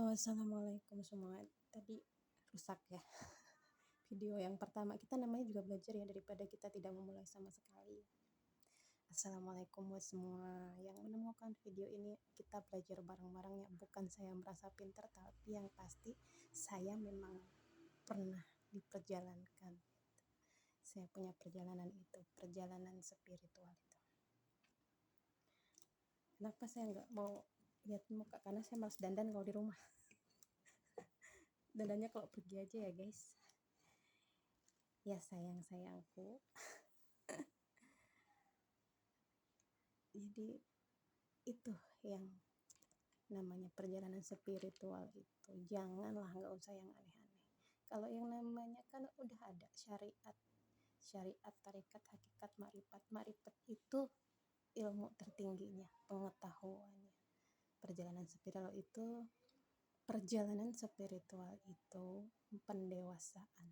Halo, assalamualaikum semua. Tadi rusak ya. Video yang pertama kita namanya juga belajar ya daripada kita tidak memulai sama sekali. Assalamualaikum buat semua yang menemukan video ini. Kita belajar bareng-bareng ya. Bukan saya merasa pintar, tapi yang pasti saya memang pernah diperjalankan. Saya punya perjalanan itu, perjalanan spiritual itu. Kenapa saya nggak mau lihat muka? Karena saya malas dandan kalau di rumah. Dandannya kalau pergi aja ya guys. Ya sayang-sayangku. Jadi itu yang namanya perjalanan spiritual itu. Janganlah, nggak usah yang aneh-aneh. Kalau yang namanya kan udah ada syariat, tarekat, hakikat, marifat. Marifat itu ilmu tertingginya, pengetahuannya. Perjalanan spiritual itu pendewasaan,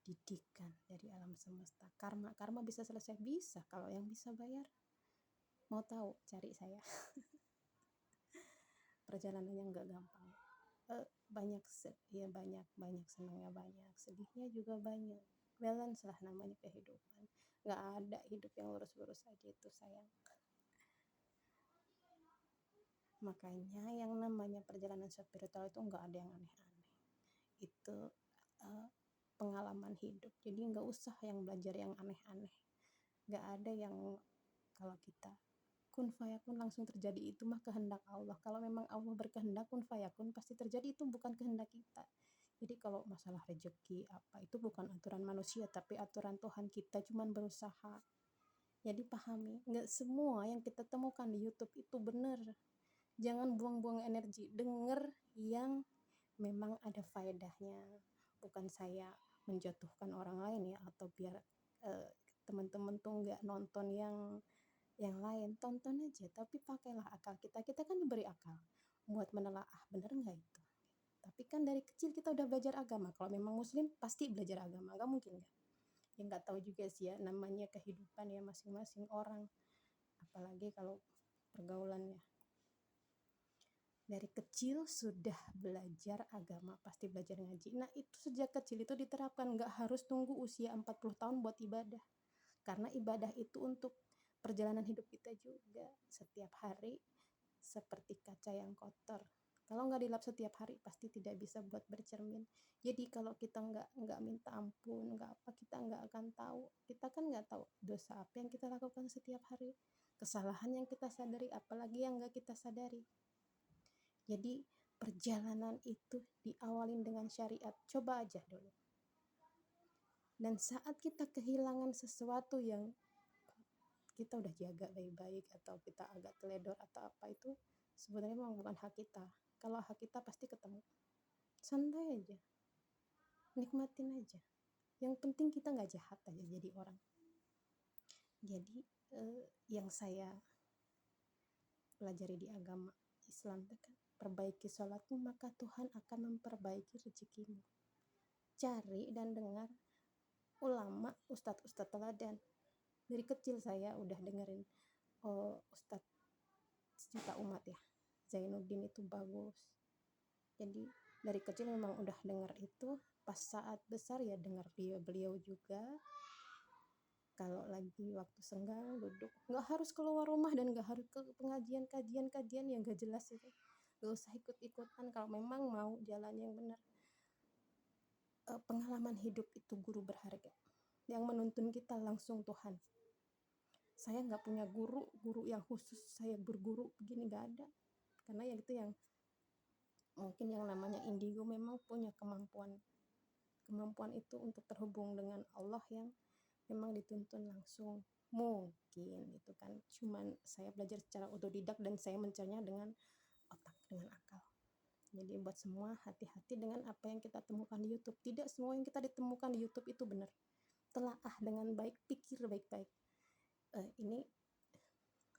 didikan dari alam semesta. Karma bisa selesai, bisa kalau yang bisa bayar. Mau tahu, cari saya. Perjalanannya nggak gampang. Banyak senangnya, banyak sedihnya juga banyak. Balance lah namanya kehidupan. Nggak ada hidup yang lurus-lurus aja, itu sayang. Makanya yang namanya perjalanan spiritual itu nggak ada yang aneh-aneh. Itu pengalaman hidup. Jadi nggak usah yang belajar yang aneh-aneh. Nggak ada yang kalau kita kun fayakun langsung terjadi, itu mah kehendak Allah. Kalau memang Allah berkehendak kun fayakun pasti terjadi, itu bukan kehendak kita. Jadi kalau masalah rezeki apa itu bukan aturan manusia tapi aturan Tuhan, kita cuman berusaha. Jadi pahami, nggak semua yang kita temukan di YouTube itu benar. Jangan buang-buang energi, denger yang memang ada faedahnya. Bukan saya menjatuhkan orang lain ya, atau biar teman-teman tuh nggak nonton yang lain. Tonton aja tapi pakailah akal kita kan diberi akal buat menelaah bener nggak itu. Tapi kan dari kecil kita udah belajar agama. Kalau memang muslim pasti belajar agama, nggak mungkin nggak. Ya nggak tahu juga sih ya, namanya kehidupan ya masing-masing orang, apalagi kalau pergaulannya. Dari kecil sudah belajar agama, pasti belajar ngaji. Nah itu sejak kecil itu diterapkan, nggak harus tunggu usia 40 tahun buat ibadah. Karena ibadah itu untuk perjalanan hidup kita juga. Setiap hari seperti kaca yang kotor. Kalau nggak dilap setiap hari pasti tidak bisa buat bercermin. Jadi kalau kita nggak minta ampun, nggak apa, kita nggak akan tahu. Kita kan nggak tahu dosa apa yang kita lakukan setiap hari, kesalahan yang kita sadari, apalagi yang nggak kita sadari. Jadi perjalanan itu diawalin dengan syariat. Coba aja dulu. Dan saat kita kehilangan sesuatu yang kita udah jaga baik-baik, atau kita agak teledor atau apa, itu sebenarnya memang bukan hak kita. Kalau hak kita pasti ketemu. Santai aja, nikmatin aja. Yang penting kita nggak jahat aja jadi orang. Jadi yang saya pelajari di agama Islam kan, perbaiki sholatmu maka Tuhan akan memperbaiki rezekimu. Cari dan dengar ulama, ustadz teladan. Dari kecil saya udah dengerin ustadz sejuta umat ya, Zainuddin itu bagus. Jadi dari kecil memang udah denger itu. Pas saat besar ya denger beliau juga. Kalau lagi waktu senggang duduk, nggak harus keluar rumah dan nggak harus ke kajian yang gak jelas itu. Gak usah ikut-ikutan kalau memang mau jalan yang benar. Pengalaman hidup itu guru berharga. Yang menuntun kita langsung Tuhan. Saya nggak punya guru yang khusus saya berguru begini, nggak ada. Karena ya itu yang mungkin yang namanya indigo memang punya kemampuan itu untuk terhubung dengan Allah yang memang dituntun langsung. Mungkin itu kan cuman saya belajar secara otodidak dan saya mencarinya dengan otak, dengan akal. Jadi buat semua hati-hati dengan apa yang kita temukan di YouTube. Tidak semua yang kita ditemukan di YouTube itu benar. Telaah dengan baik, pikir baik-baik. Ini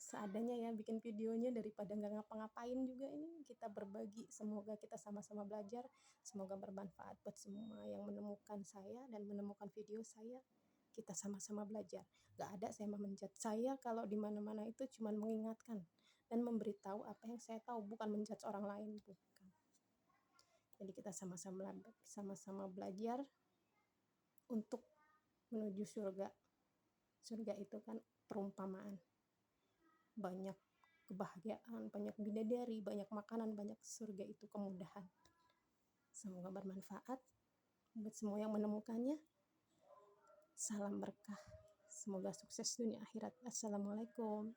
seadanya ya bikin videonya, daripada nggak ngapa-ngapain juga. Ini kita berbagi, semoga kita sama-sama belajar, semoga bermanfaat buat semua yang menemukan saya dan menemukan video saya. Kita sama-sama belajar. Gak ada saya menjudge. Saya kalau di mana-mana itu cuma mengingatkan dan memberitahu apa yang saya tahu, bukan menjudge orang lain, bukan. Jadi kita sama-sama belajar untuk menuju surga. Surga itu kan perumpamaan. Banyak kebahagiaan, banyak bidadari, banyak makanan, banyak surga itu kemudahan. Semoga bermanfaat buat semua yang menemukannya. Salam berkah. Semoga sukses dunia akhirat. Assalamualaikum.